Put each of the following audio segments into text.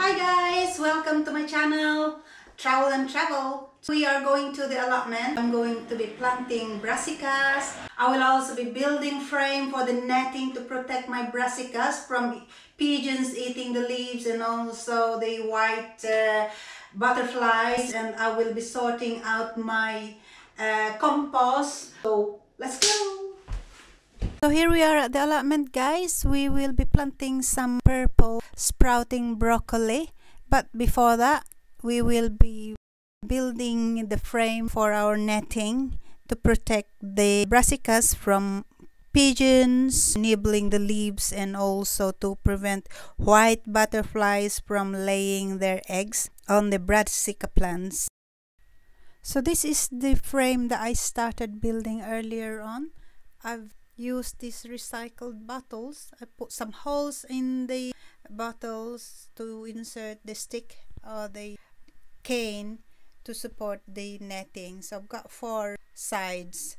Hi guys, welcome to my channel, Travel and Travel. We are going to the allotment. I'm going to be planting brassicas. I will also be building frame for the netting to protect my brassicas from pigeons eating the leaves and also the white butterflies. And I will be sorting out my compost. So let's go! So here we are at the allotment, guys. We will be planting some purple sprouting broccoli. But before that, we will be building the frame for our netting to protect the brassicas from pigeons nibbling the leaves and also to prevent white butterflies from laying their eggs on the brassica plants. So this is the frame that I started building earlier on. I've used these recycled bottles. I put some holes in the bottles to insert the stick or the cane to support the netting. So I've got 4 sides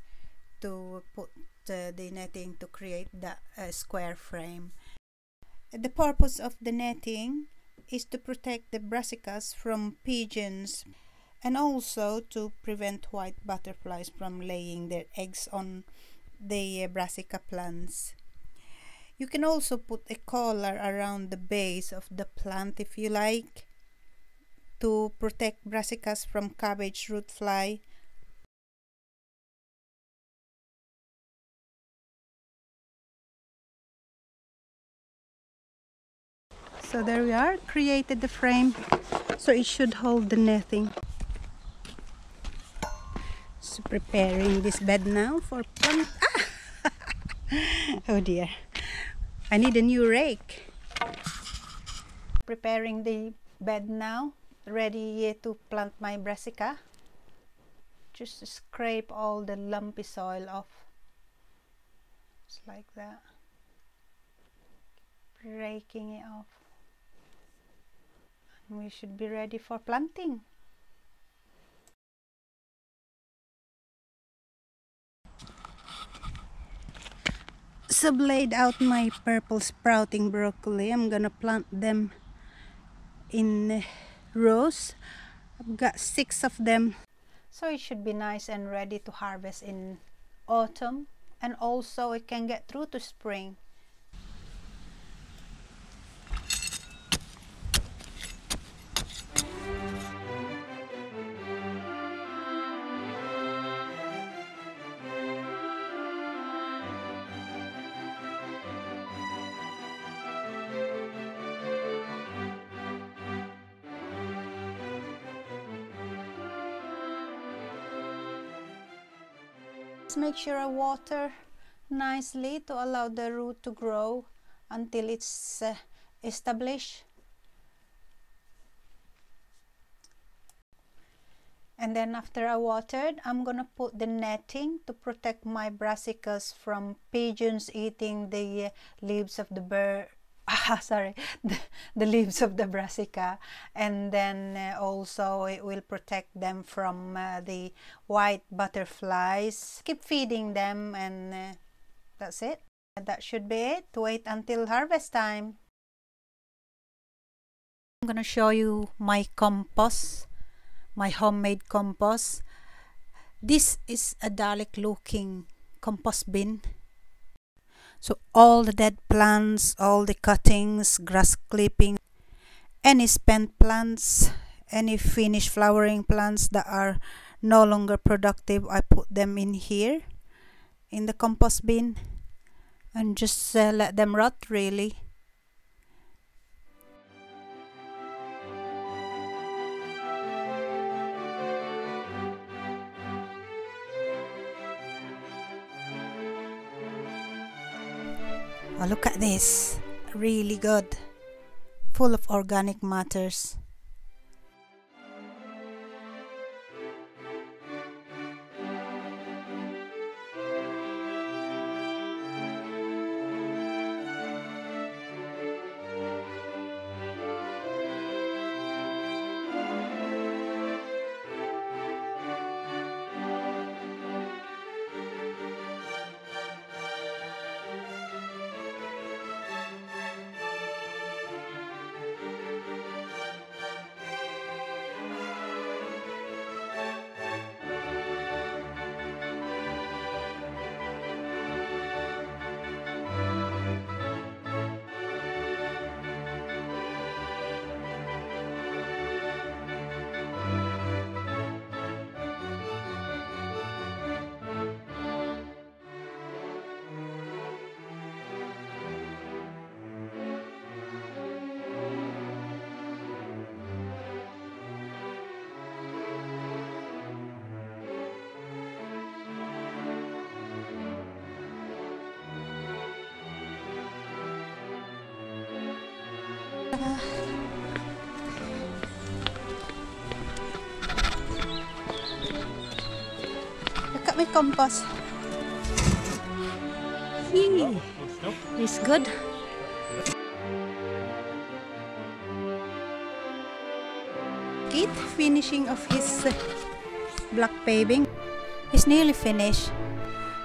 to put the netting to create the square frame. The purpose of the netting is to protect the brassicas from pigeons and also to prevent white butterflies from laying their eggs on the brassica plants. You can also put a collar around the base of the plant if you like to protect brassicas from cabbage root fly. So there we are, created the frame so it should hold the netting. So preparing this bed now for plant. Oh dear, I need a new rake. Preparing the bed now, ready to plant my brassica. Just scrape all the lumpy soil off, just like that, breaking it off, and we should be ready for planting. So I've laid out my purple sprouting broccoli. I'm gonna plant them in rows. I've got 6 of them. So it should be nice and ready to harvest in autumn, and also it can get through to spring. Make sure I water nicely to allow the root to grow until it's established. And then after I watered, I'm gonna put the netting to protect my brassicas from pigeons eating the leaves of the the leaves of the brassica, and then also it will protect them from the white butterflies. Keep feeding them, and that's it. That should be it. Wait until harvest time. I'm gonna show you my compost, my homemade compost. This is a Dalek looking compost bin. So all the dead plants, all the cuttings, grass clipping, any spent plants, any finished flowering plants that are no longer productive, I put them in here in the compost bin and just let them rot really. Oh, look at this, really good, full of organic matters. Look at my compost. Yee. It's good. Keith finishing of his block paving. It's nearly finished.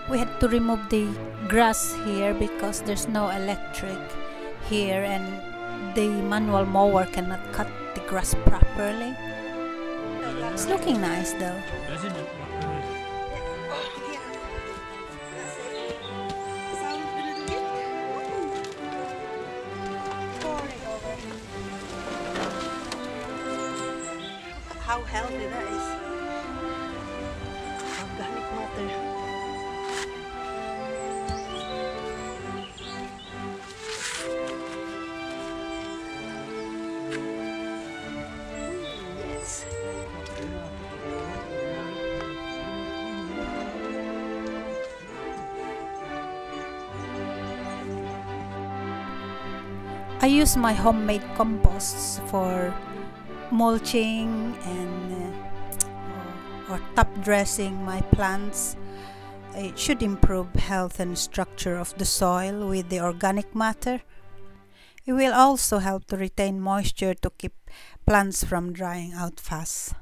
We had to remove the grass here because there's no electric here and the manual mower cannot cut the grass properly. It's looking nice though. How healthy that is. Organic matter. Yes. I use my homemade composts for mulching and or top dressing my plants. It should improve health and structure of the soil with the organic matter. It will also help to retain moisture to keep plants from drying out fast.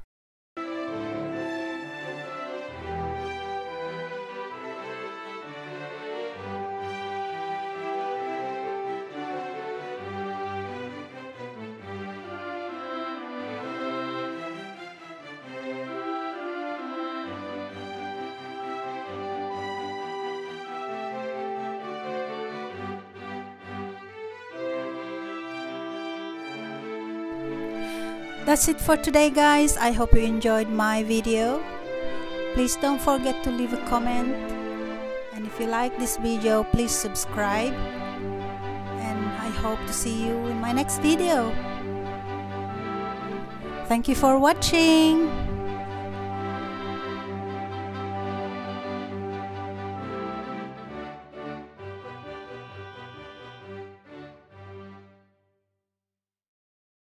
That's it for today, guys. I hope you enjoyed my video. Please don't forget to leave a comment, and if you like this video, please subscribe, and I hope to see you in my next video. Thank you for watching.